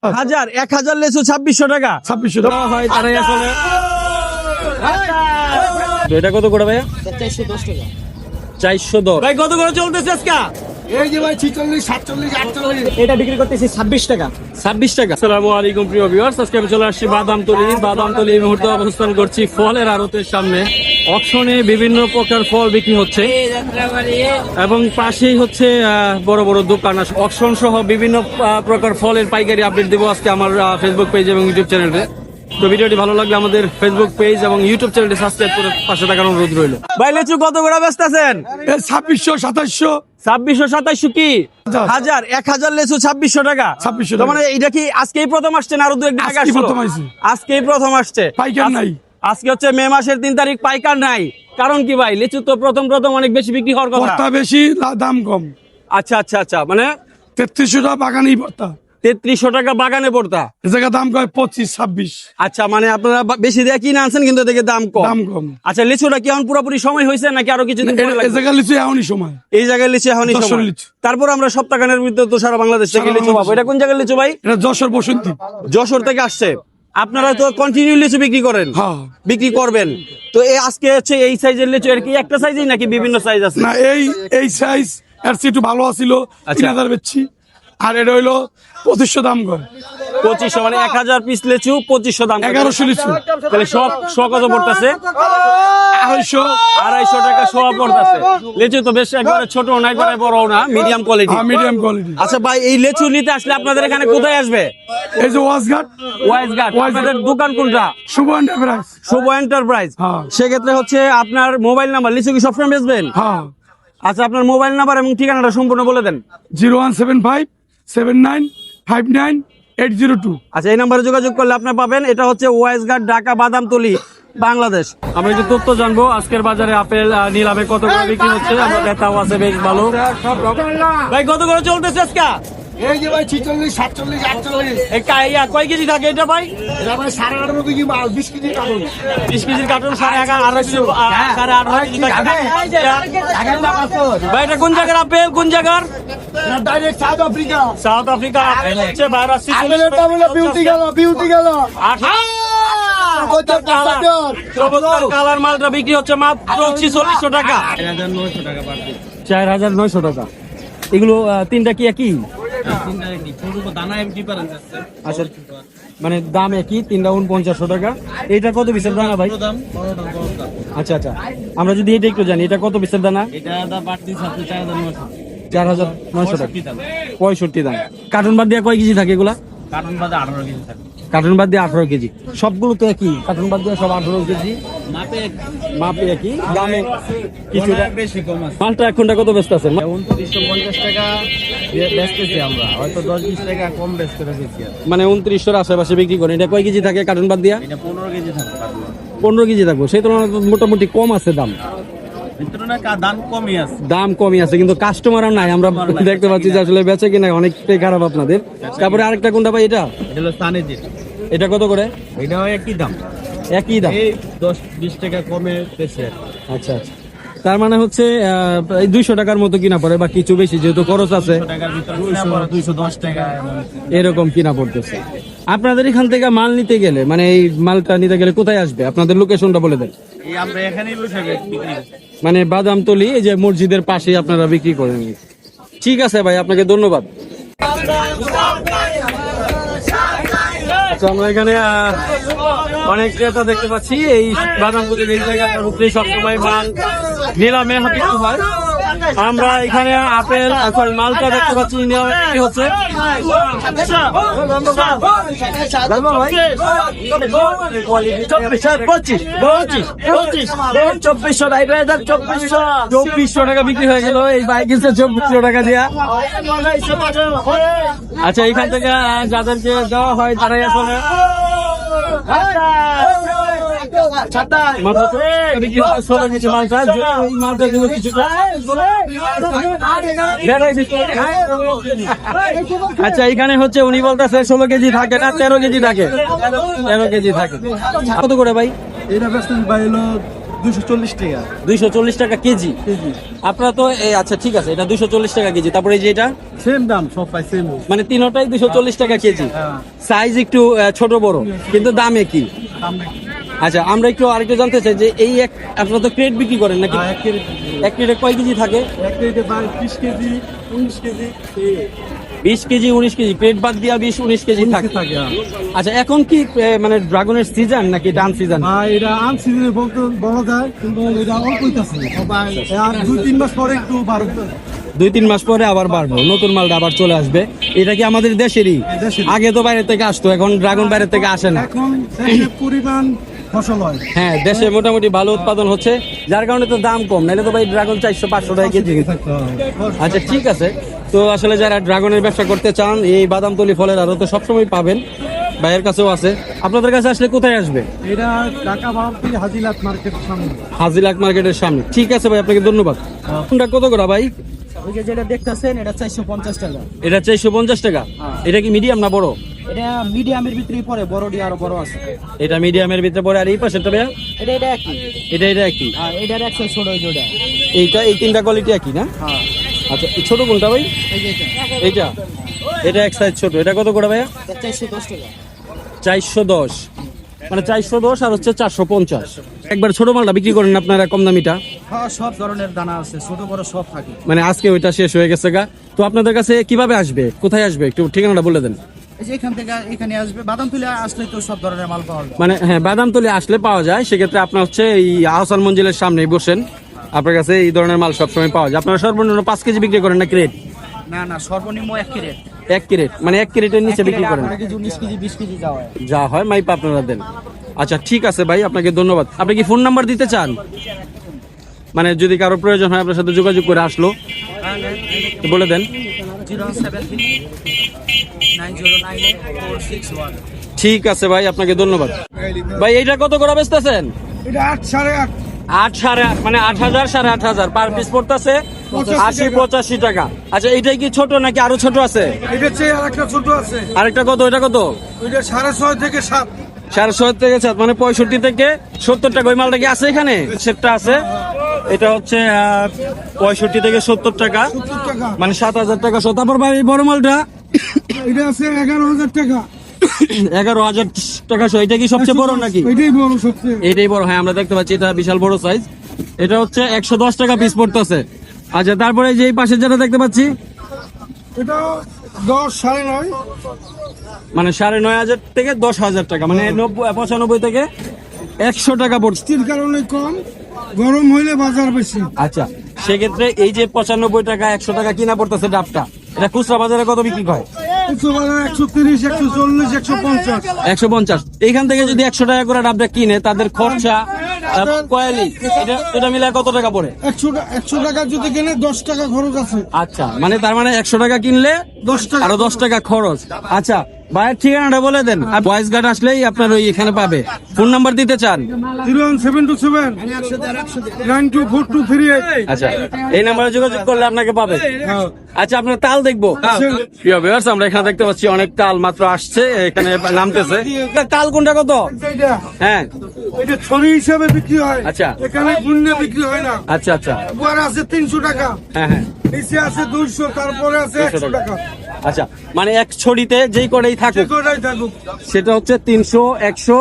1000 1000 লেচু 2600 টাকা। 2600 টাকা হয় তারাই আসলে। তো এটা কত করে ভাইয়া? 410 টাকা। 410। ভাই কত করে চলতেছে আজকে? এই যে ভাই 46 47 48 এটা বিক্রি করতেছি 26 টাকা। 26 টাকা। আসসালামু আলাইকুম প্রিয় ভিউয়ার্স, আজকে আমি চলে আসছি বাদামতলী এই মুহূর্তে অবস্থান করছি ফলের আড়তের সামনে। অকশনে বিভিন্ন প্রকার ফল বিক্রি হচ্ছে এবং পাশেই হচ্ছে বড় বড় দোকান। অকশন সহ বিভিন্ন প্রকার ফলের পাইকারি আপডেট দেবো আজকে আমার ফেসবুক পেজ এবং ইউটিউব চ্যানেলে। তো ভিডিওটি ভালো লাগলে আমাদের ফেসবুক পেজ এবং ইউটিউব চ্যানেলটি সাবস্ক্রাইব করে পাশে থাকার অনুরোধ রইল। ভাই লেচু কত করে ব্যস্ত আছেন? 2600 2700 2600 2700 কি 1000 1000 লেচু 2600 টাকা। 2600 তার মানে এটা কি আজকেই প্রথম আসছে না আরো দু একদিন আগে আজকেই আসলো? প্রথম আইছে। আজকেই প্রথম আসছে। পাইকার নাই। আজকে হচ্ছে মে মাসের 3 তারিখ, পাইকার নাই। কারণ কি ভাই? লিচু তো প্রথম অনেক বেশি বিক্রি হওয়ার কথা। ভর্তা বেশি দাম কম। আচ্ছা আচ্ছা আচ্ছা, মানে 3300 টাকা বাগানেই ভর্তা। 3300 টাকা বাগানে পড়তা। এ জায়গা দাম কয় 25 26 আচ্ছা, মানে আপনারা বেশি দিয়ে কিনে আনছেন কিন্তু দেখে দাম কম। দাম কম। আচ্ছা, লিচুটা কি এখন পুরোপুরি সময় হয়েছে নাকি আরো কিছুদিন পরে এ লাগবে? জায়গা লিচু এখনই সময়। এই জায়গায় লিচু এখনই যশোর সময়। লিচু। তারপর আমরা সপ্তাহখানের ভিতরে তো সারা বাংলাদেশ থেকে সারা লিচু পাবো। বাংলাদেশ। এটা কোন জায়গায় লিচু ভাই? এটা যশোর বসন্তী। যশোর থেকে আসছে। আপনারা তো কন্টিনিউ লিচু বিক্রি করেন। হ্যাঁ। বিক্রি করবেন তো এই আজকে হচ্ছে এই সাইজের লিচু, এর কি একটা সাইজই নাকি বিভিন্ন সাইজ আছে? না এই সাইজ এর চেয়ে একটু ভালো আছিল। আচ্ছা। 3000 বেচছি। আর এটা হইলো 2500 দাম করে। 2500 মানে 1000 পিস লিচু 2500 দাম। 1100 লিচু। তাহলে সব কত পড়তেছে? 250 250 টাকা শোয়া পড়তেছে। লিচু তো বেশ একবারে ছোট না একবারে বড় না, মিডিয়াম কোয়ালিটি। Medium quality. আচ্ছা ভাই, এই লিচু নিতে আসলে আপনাদের এখানে কোথায় আসবে? এই যে ওয়াজঘাট ওয়াইজঘাট। আপনাদের দোকান কোনটা? শুভ এন্টারপ্রাইজ। শুভ এন্টারপ্রাইজ। হ্যাঁ। সেক্ষেত্রে হচ্ছে আপনার মোবাইল নাম্বার, লিচু কি সবসময় বেচবেন? হ্যাঁ। আচ্ছা, আপনার মোবাইল নাম্বার এবং ঠিকানাটা সম্পূর্ণ বলে দেন। 0175 79 59 802। আচ্ছা, এই নাম্বারে যোগাযোগ করলে আপনার পাবেন। এটা হচ্ছে ওয়াইজঘাট, ঢাকা, বাদামতলী, বাংলাদেশ। আমরা একটু তথ্য জানবো আজকের বাজারে আপেল নিলামে কত করে বিক্রি হচ্ছে। আমরা ক্রেতাও আছে বেশ ভালো। ভাই কত করে চলতেছে আজকে? এই যে ভাই 46 47 48 কয় কেজি থাকে এটা ভাই? এটা ভাই 18.5 কেজি মাল 20 কেজি কাটুন। 20 কেজির কার্টুন 2.5 ভাই এটা কোন জায়গার আপেল? কোন জায়গার? Direct south Africa. South Africa apple হচ্ছে ভাইরাস আপেলের দাম হলো বিউটি গেল। কালার মালটা বিক্রি হচ্ছে মাত্র 4600 টাকা। 4900 টাকা। এগুলো তিনটা কি একই? আচ্ছা, মানে দাম একই, তিনটা 4900 টাকা। এটা কত পিসের দানা ভাই? আচ্ছা আচ্ছা, আমরা যদি এটা একটু জানি, এটা কত পিসের দানা? 4900 টাকা। 65 দাম। কার্টুন বাদ দিয়ে কয় কেজি থাকে এগুলা? কার্টুন বাদ দিয়ে 18 কেজি। সবগুলো তো একই, কার্টুন বাদ দিয়ে সব 18 কেজি। মাপে একই, দামে কিছুটা বেশি কম আছে। মালটা এখনটা কত ব্যস্ত আছেন? 2950 টাকা বেচতেছি আমরা, হয়তো 10-20 টাকা কম বেচতে রেখেছি। মানে 2900 আশেপাশে বিক্রি করেন। এটা কয় কেজি থাকে কার্টুন বাদ দিয়া? এটা 15 কেজি থাকবে। 15 কেজি থাকবো। সেই তুলনায় তো মোটামুটি কম আছে দাম। দাম কমই আছে। দাম কমই আছে কিন্তু কাস্টমারও নাই। আমরা দেখতে পাচ্ছি যে আসলে বেচে কিনা অনেকটাই খারাপ আপনাদের। তারপরে আরেকটা কোনটা ভাই? এটা এটা হলো সানেজি। এটা কত করে? এটা একই দাম। একই দাম। এই 10-20 টাকা কমে বেশি। আচ্ছা আচ্ছা, তার মানে হচ্ছে 200 টাকার মতো কিনা পড়ে বা কিছু বেশি, যেহেতু খরচ আছে 100 টাকার ভিতর কিনা পড়ে 210 টাকা এরকম কিনা পড়তেছে। আপনাদের এখান থেকে মাল নিতে গেলে, মানে এই মালটা নিতে গেলে কোথায় আসবে? আপনাদের লোকেশনটা বলে দেন। এই আমরা এখানেই বসে বিক্রি করি। মানে বাদামতলী এই যে মসজিদের পাশেই আপনারা বিক্রি করেন। ঠিক আছে ভাই, আপনাকে ধন্যবাদ। তো আমরা এখানে অনেক ক্রেতা দেখতে পাচ্ছি। এই বাদামতলীর এই জায়গাটার উপরে সবসময় মাল নিলামে বিক্রি হয়। আমরা এখানে আপেল সরি মালটা দেখতে পাচ্ছি নিলামে হচ্ছে। চব্বিশশো টাকা বিক্রি হয়ে গেল এই বাইক 2400 টাকা দিয়া। আচ্ছা, এখান থেকে যাদেরকে দেওয়া হয় তারাই আসলে আচ্ছা, এখানে হচ্ছে উনি বলতেছে 16 কেজি থাকে না 13 কেজি থাকে। 13 কেজি থাকে। কত করে ভাই? এটা বেচতেন ভাই হলো 240 টাকা 240 টাকা কেজি। আপনারা তো আচ্ছা ঠিক আছে, এটা 240 টাকা কেজি। তারপরে এই যে এটা সেম দাম সব পাই সেম। মানে তিনটাই 240 টাকা কেজি। সাইজ একটু ছোট বড়, কিন্তু দাম একই। আচ্ছা, আমরা একটু আরেকটু জানতে চাই যে এই আপনারা তো ক্রেট বিক্রি করেন নাকি? এক ক্রেটে কয় কেজি থাকে? 20 KG 19 KG 20 KG 19 KG, crate বাদ দিয়া 20-19 কেজি থাকে। থাকে। আচ্ছা, এখন কি মানে ড্রাগনের সিজন নাকি ডান সিজন? এটা আনসিজনে বলতে বলা যায়, কিন্তু এটা অল্প হইতাছে। আর 2-3 মাস পরে একটু বাড়বে। 2-3 মাস পরে আবার বাড়বো, নতুন মালটা আবার চলে আসবে। এটা কি আমাদের দেশেরই? আগে তো বাইরে থেকে আসতো, এখন ড্রাগন বাইরে থেকে আসে না। এখন দেশে পরিমাণ ফসল হয়। হ্যাঁ, দেশে মোটামুটি ভালো উৎপাদন হচ্ছে, যার কারণে তো দাম কম। নাহলে তো ভাই ড্রাগন 400-500 টাকা কেজি। আচ্ছা ঠিক আছে, তো আসলে যারা ড্রাগনের ব্যবসা করতে চান এই বাদামতলি ফলের আরো তো সবসময় পাবেন, ভাইয়ের কাছেও আছে। আপনাদের কাছে আসলে কোথায় আসবে? এটা ঢাকা বারোটি হাজিলাত মার্কেটের সামনে। হাজিলাক মার্কেটের সামনে। ঠিক আছে ভাই, আপনাকে ধন্যবাদ। কোনটা কত করে ভাই? ওই যে যেটা দেখতেছেন এটা 450 টাকা। এটা 450 টাকা। এটা কি মিডিয়াম না বড়? এটা মিডিয়ামের ভিতরেই পড়ে, বড়ডি আরো বড় আছে। এটা মিডিয়ামের ভিতরে পড়ে। আর এই পাশেরটা ভাইয়া? এটা একই। এটা একই। আর এটার একশো ছোট ওই যেটা। এই তিনটা কোয়ালিটি একই না? হ্যাঁ। আচ্ছা, এই ছোট কোনটা ভাই? এই যে এটা। এইটা? এটা এক সাইজ ছোট। এটা কত করে ভাইয়া? 410 টাকা। 410, মানে 410 আর হচ্ছে 450। একবার ছোট মালটা বিক্রি করেন আপনারা কম দামিটা? হ্যাঁ, সব ধরনের দানা আছে, ছোট বড় সব থাকে। মানে আজকে ওইটা শেষ হয়ে গেছে গা। তো আপনাদের কাছে কিভাবে আসবে, কোথায় আসবে, একটু ঠিকানাটা বলে দেন। এই যে এখান থেকে এখানে আসবে, বাদামতলী আসলে তো সব ধরনের মাল পাওয়া যায়। মানে হ্যাঁ, বাদামতলি আসলে পাওয়া যায়। সেক্ষেত্রে আপনার হচ্ছে এই আহসান মঞ্জিলের সামনেই বসেন, আপনার কাছে এই ধরনের মাল সবসময় পাওয়া যায়। আপনারা সর্বনিম্ন 5 কেজি বিক্রি করেন না ক্রেট? না, সর্বনিম্ন 1 ক্যারেট। 1 ক্রেট, মানে 1 ক্রেটের নিচে বিক্রি করেন? 18 কেজি 19 কেজি 20 কেজি যাওয়া হয়। যা হয় মাইপ আপনারা দেন। আচ্ছা ঠিক আছে ভাই, আপনাকে ধন্যবাদ। আপনি কি ফোন নাম্বার দিতে চান? মানে যদি কারো প্রয়োজন হয় আপনার সাথে যোগাযোগ করে আসলো, তো বলে দেন। 073-909-461। ঠিক আছে ভাই, আপনাকে ধন্যবাদ। ভাই এইটা কত করে বেচতেছেন? এটা 8 8.5 8 8.5, মানে 8,000 8,500 পার পিস পড়তেছে 80-85 টাকা। আচ্ছা, এইটাই কি ছোট নাকি আরো ছোট আছে? এটা চেয়ে আরেকটা ছোট আছে, আরেকটা কত? এটা কত? ওইটা 6.5 থেকে 7। 6.5 থেকে 7, মানে 65 থেকে 70 টাকা। ওই মালটা কি আছে এখানে? সেটটা আছে। এটা হচ্ছে 65 থেকে 70 টাকা, 70 টাকা। মানে 7,000 টাকা। তারপর ভাই এই বড় মালটা এটা আছে 11,000 টাকা। 11,000 টাকা। এটা কি সবচেয়ে বড় নাকি? এটাই বড় সবচেয়ে। এটাই বড়। হ্যাঁ, আমরা দেখতে পাচ্ছি এটা বিশাল বড় সাইজ। এটা হচ্ছে 110 টাকা পিস পড়তেছে। আচ্ছা, তারপরে যে এই পাশে যেটা দেখতে পাচ্ছি এটা 10 9.5, মানে 9,500 থেকে 10,000 টাকা, মানে 95 থেকে 100 টাকা পড়ছে। বৃষ্টির কারণে কম, গরম হইলে বাজার বেশি। আচ্ছা, সেক্ষেত্রে এই যে 95 টাকা 100 টাকা কিনা পড়তেছে ডাবটা, এটা খুচরা বাজারে কত বিক্রি হয়? 130, 140, 150। 150। এইখান থেকে যদি 100 টাকা করে ডাবটা কিনে, তাদের খরচা কয়ালি এটা মিলে কত টাকা পড়ে? 100 টাকা যদি কিনে 10 টাকা খরচ আছে। আচ্ছা, মানে তার মানে 100 টাকা কিনলে 10 টাকা আরো 10 টাকা খরচ। আচ্ছা, ভাইয়ের ঠিকানাটা বলে দেন। আর বয়েস গার্ড আসলেই আপনার ওই এখানে পাবে। ফোন নাম্বার দিতে চান? 01727 924238। আচ্ছা, এই নাম্বারে যোগাযোগ করলে আপনাকে পাবে। আচ্ছা, আপনার তাল দেখবো। প্রিয় ভিউয়ার্স, আমরা এখানে দেখতে পাচ্ছি অনেক তাল মাত্র আসছে, এখানে নামতেছে। তাল কোনটা কত? এইটা হ্যাঁ, এটা ছড়ি হিসাবে বিক্রি হয়। আচ্ছা। এখানে গুণে বিক্রি হয় না। আচ্ছা আচ্ছা। উপর আছে 300 টাকা, হ্যাঁ হ্যাঁ, নিচে আছে 200, তারপরে আছে 100 টাকা। আচ্ছা, মানে এক ছড়িতে যেই করেই যে থাকুক কটাই থাকুক সেটা হচ্ছে 300, 100,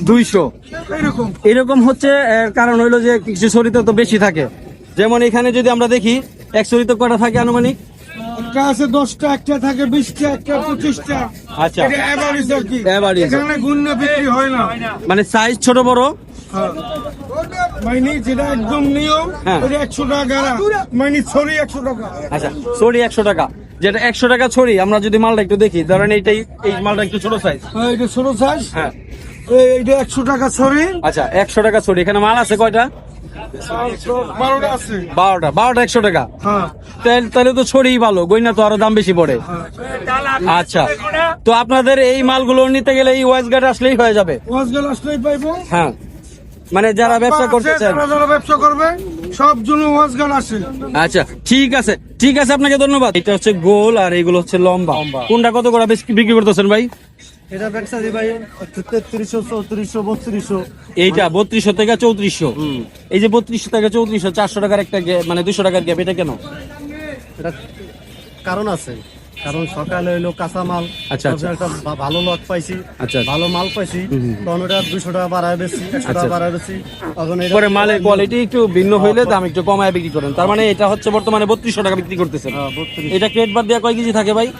200 এইরকম। এরকম হচ্ছে। এর কারণ হইলো যে কিছু ছড়িতে তো বেশি থাকে। যেমন এখানে যদি আমরা দেখি, এক ছড়িতে কটা থাকে আনুমানিক? একটা আছে 10টা, একটা থাকে 20টা, একটা 25টা। আচ্ছা, এটা এভারেজ আর কি। Average। এখানে গুণে বিক্রি হয় না। মানে সাইজ ছোট বড়। হ্যাঁ। মাইনি যেটা একদম নিয়ম, হ্যাঁ। ওটা 100 টাকা গাড়া, মাইনি ছড়ি 100 টাকা। আচ্ছা, ছড়ি 100 টাকা। যেটা 100 টাকা ছড়ি, আমরা যদি মালটা একটু দেখি, ধরেন এই মালটা একটু ছোট সাইজ। হ্যাঁ, এটা ছোট সাইজ। হ্যাঁ, এইটা 100 টাকা ছড়ি। আচ্ছা, 100 টাকা ছড়ি। এখানে মাল আছে কয়টা? 12টা আছে। 12টা 100 টাকা। হ্যাঁ। তাহলে তো ছড়ি ভালো, গইনা তো আরো দাম বেশি পড়ে। আচ্ছা, তো আপনাদের এই মালগুলো নিতে গেলে এই ওয়াইজ গার্ড আসলেই হয়ে যাবে। ওয়াজগাল আসলেই পাইবো। হ্যাঁ, মানে যারা ব্যবসা করতে চান। যারা ব্যবসা করবে সব জন্য ওয়াজগাল আসে। আচ্ছা, ঠিক আছে ঠিক আছে, আপনাকে ধন্যবাদ। এটা হচ্ছে গোল আর এইগুলো হচ্ছে লম্বা। কোনটা কত করে বিক্রি করতেছেন ভাই? এটা ব্যবসা দি ভাই 3300 3400 3200 এইটা 3200 থেকে 3400। এই যে 3200 থেকে 3400, 400 টাকার একটা মানে 200 টাকার গ্যাপ, এটা কেন? এটা কারণ আছে, কারণ সকালে হইলো কাঁচা মাল, আচ্ছা, তারপরে একটা ভালো লট পাইছি, আচ্ছা। ভালো মাল পাইছি, তখন ওটা 200 টাকা বাড়ায় বেশি, 100 টাকা বাড়ায় বেশি। তখন এটা পরে মালের কোয়ালিটি একটু ভিন্ন হইলে দাম একটু কমায় বিক্রি করেন। তার মানে এটা হচ্ছে বর্তমানে 3200 টাকা বিক্রি করতেছেন। 32 এটা ক্রেট বাদ দিয়ে কয় কেজি থাকে ভাই?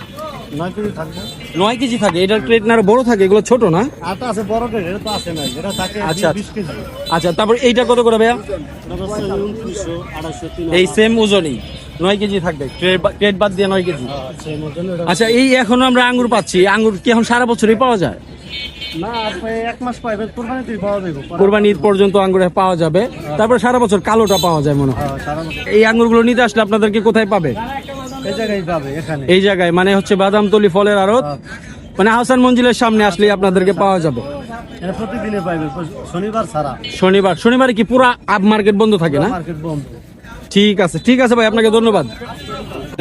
9 কেজি থাকবে। 9 কেজি থাকে। এটার ক্রেট না আরো বড় থাকে, এগুলো ছোট না? আটা আছে বড় কেজি, এটা তো আছে না, এটা থাকে আচ্ছা। 20 কেজি। আচ্ছা, তারপর এইটা কত করে ভাইয়া? এটা হচ্ছে 2900 250 এই সেম ওজনই 9 কেজি থাকবে, ক্রেট বাদ দিয়ে 9 কেজি। আছে মধ্যে এটা। আচ্ছা, এই এখন আমরা আঙ্গুর পাচ্ছি, আঙ্গুর কি এখন সারা বছরই পাওয়া যায়? না, আপনি 1 মাস পাইবে, কুরবানিতেই পাওয়া যাবে। কোরবানি ঈদ পর্যন্ত আঙ্গুর পাওয়া যাবে, তারপরে সারা বছর কালোটা পাওয়া যায় মনে হয়। সারা বছর এই আঙ্গুরগুলো নিতে আসলে আপনাদেরকে কোথায় পাবে? এই জায়গায় পাবে, এখানে। এই জায়গায় মানে হচ্ছে বাদামতলি ফলের আড়ত, মানে আহসান মঞ্জিলের সামনে আসলে আপনাদেরকে পাওয়া যাবে। এটা প্রতিদিনে পাইবে, শনিবার ছাড়া। শনিবারে কি পুরা আপ মার্কেট বন্ধ থাকে না? মার্কেট বন্ধ। ঠিক আছে ভাই, আপনাকে ধন্যবাদ।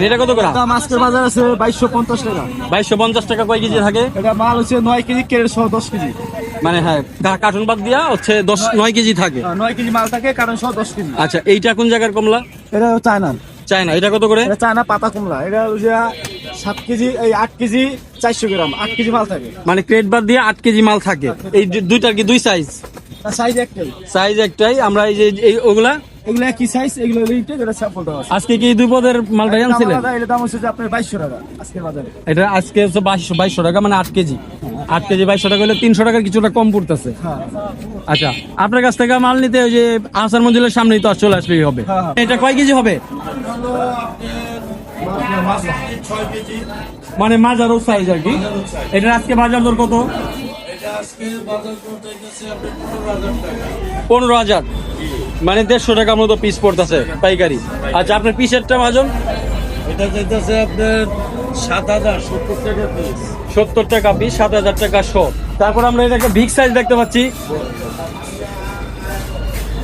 এটা কত করে? দাম আজকের বাজার আছে 2250 টাকা। 2250 টাকা। কয় কেজি থাকে? এটা মাল হচ্ছে 9 কেজি, ক্যারেট সহ 10 কেজি। মানে হ্যাঁ, কার্টুন বাদ দিয়া হচ্ছে 9 কেজি থাকে। 9 কেজি মাল থাকে, কারণ সহ 10 কেজি। আচ্ছা, এইটা কোন জায়গার কমলা? এটা চায়না। চায়না। এটা কত করে? এটা চায়না পাতা কমলা। এটা হচ্ছে 7 কেজি, এই 8 কেজি 400 গ্রাম, 8 কেজি মাল থাকে। মানে ক্রেট বাদ দিয়ে 8 কেজি মাল থাকে। এই দুইটার কি দুই সাইজ? সাইজ একটাই। সাইজ একটাই। আমরা এই যে ওগুলা এগুলো কি সাইজ, এগুলো লিটে, এটা স্যাম্পল দেওয়া আছে। আজকে কি দুই পদের মালটাই আনছিলেন? এটা দাম হচ্ছে যে আপনার 2200 টাকা আজকের বাজারে। এটা আজকে হচ্ছে 2200 টাকা, মানে 8 কেজি। 8 কেজি 2200 টাকা হলে 300 টাকার কিছুটা কম পড়তেছে। হ্যাঁ। আচ্ছা, আপনার কাছ থেকে মাল নিতে ওই যে আহসান মঞ্জিলের সামনেই তো চলে আসলেই হবে। হ্যাঁ। এটা কয় কেজি হবে? মানে মাজারও সাইজ আর কি। এটা আজকে বাজার দর কত? 15,000, মানে 150 টাকার মতো পিস পড়তেছে পাইকারি। আচ্ছা, আপনার পিসেরটা বাজন? এটা চাইতেছে আপনার 7000 70 টাকা পিস। 70 টাকা পিস, 7000 টাকা শো। তারপর আমরা এটাকে বিগ সাইজ দেখতে পাচ্ছি।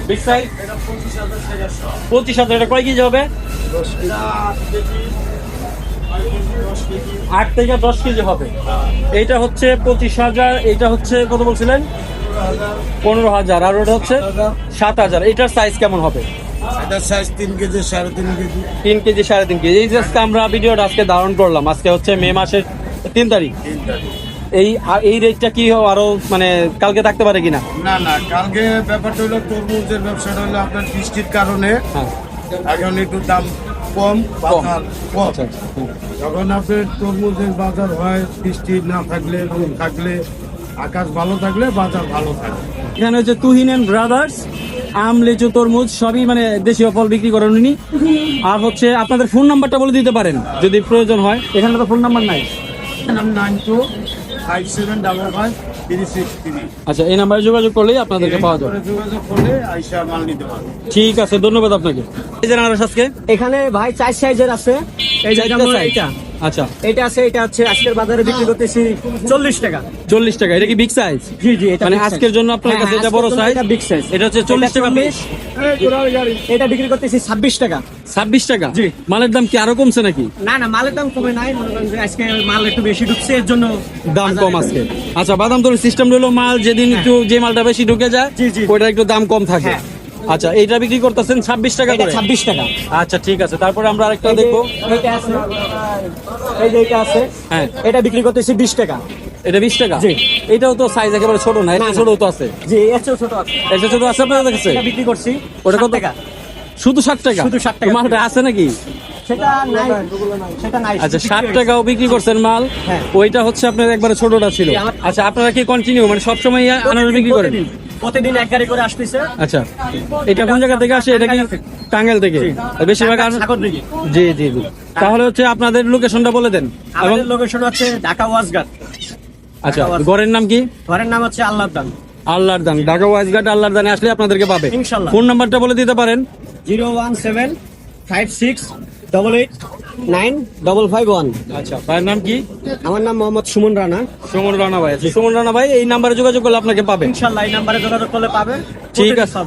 Big size 25,000। এটা কয় কেজি হবে? 8 থেকে 10 কেজি হবে। এইটা হচ্ছে 25,000। এইটা হচ্ছে কত বলছিলেন? 15,000। আর ওটা হচ্ছে 7,000। এটার সাইজ কেমন হবে? এটা size 3 KG 3.5 KG. 3 KG 3.5 KG. এই যে আজকে আমরা ভিডিওটা আজকে ধারণ করলাম, আজকে হচ্ছে মে মাসের 3 তারিখ। এই রেটটা কি আরো মানে কালকে থাকতে পারে কিনা? না, কালকে ব্যাপারটা হলো তরমুজের ব্যবসাটা হলো আপনার বৃষ্টির কারণে হ্যাঁ। এখন একটু দাম কম, বাজার কম। আচ্ছা। যখন আপনার তরমুজের বাজার হয়, বৃষ্টি না থাকলে, রোদ থাকলে, আকাশ ভালো থাকলে বাজার ভালো থাকে। এখানে হচ্ছে তুহিন এন্ড ব্রাদার্স, আম, লিচু, তরমুজ সবই মানে দেশীয় ফল বিক্রি করেন উনি। আর হচ্ছে আপনাদের ফোন নাম্বারটা বলে দিতে পারেন যদি প্রয়োজন হয়। এখানে তো ফোন নাম্বার নাই। 9257553633। আচ্ছা, এই নাম্বারে যোগাযোগ করলেই আপনাদেরকে পাওয়া যাবে। যোগাযোগ করলে আইসা মাল নিতে পারবে। ঠিক আছে, ধন্যবাদ আপনাকে। এই যে আনারস আজকে এখানে ভাই 4 সাইজের আছে। এই যে চারটা size? এটা আচ্ছা, এটা আছে, এটা হচ্ছে আজকের বাজারে বিক্রি করতেছি 40 টাকা। 40 টাকা। এটা কি বিগ সাইজ? জি জি, এটা মানে big size। আজকের জন্য আপনার হ্যাঁ, কাছে এটা আজকের বড় জন্য সাইজ? এটা বিগ সাইজ। এটা হচ্ছে 40 টাকা পিস। এটা বিক্রি করতেছি 26 টাকা। 26 টাকা। জি। মালের দাম কি আরো কমছে নাকি? না, মালের দাম কমে নাই, মনে করেন যে আজকে মাল একটু বেশি ঢুকছে, এর জন্য দাম বাজারে কম আজকে। আচ্ছা, বাদাম তৈরির সিস্টেম হলো মাল যেদিন একটু যে মালটা বেশি ঢুকে যায় জি, জি। ওইটা একটু দাম কম থাকে। হ্যাঁ। আচ্ছা, এইটা বিক্রি করতেছেন 26 টাকা এটা করে? 26 টাকা। আচ্ছা, ঠিক আছে। তারপরে আমরা আরেকটা এই যে দেখবো। এটা আছে, এই যে এটা আছে, হ্যাঁ। এটা বিক্রি করতেছি 20 টাকা। এটা 20 টাকা? জি। এটাও তো সাইজ একেবারে ছোট না, এটা না, না। ছোট তো আছে। জি, এর চেয়েও ছোট আছে। এটা ছোট আছে আপনাদের কাছে? এটা বিক্রি করছি ওটা 60 কত টাকা। শুধু 60 টাকা? শুধু 60 টাকা। মালটা আছে নাকি? সেটা নাই, সেটা নাই। আচ্ছা, 60 টাকাও বিক্রি করছেন মাল। হ্যাঁ। ওইটা হচ্ছে আপনার একবারে ছোটটা ছিল। জি, আমার- আচ্ছা, আপনারা কি কন্টিনিউ মানে সবসময় আনারস বিক্রি করেন? প্রতিদিন এক গাড়ি করে আসতেছে। আচ্ছা, এটা কোন জায়গা থেকে আসে? এটা কি টাঙ্গাইল থেকে? আর বেশিরভাগ সাগরদিঘি। জি জি জি। তাহলে হচ্ছে আপনাদের লোকেশনটা বলে দেন। এবং আমাদের লোকেশন হচ্ছে ঢাকা ওয়াজঘাট। আচ্ছা, ঘরের নাম কি? ঘরের নাম হচ্ছে আল্লাহর দান। আল্লাহর দান। ঢাকা ওয়াইজঘাট আল্লাহর দানে আসলে আপনাদেরকে পাবে। ইনশাল্লাহ। ফোন নাম্বারটা বলে দিতে পারেন? 01756889551। আচ্ছা, ভাইয়ের নাম কি? আমার নাম মোহাম্মদ সুমন রানা। সুমন রানা ভাই। সুমন রানা ভাই এই নাম্বারে যোগাযোগ করলে আপনাকে পাবে। ইনশাল্লাহ এই নাম্বারে যোগাযোগ করলে পাবে। ঠিক আছে।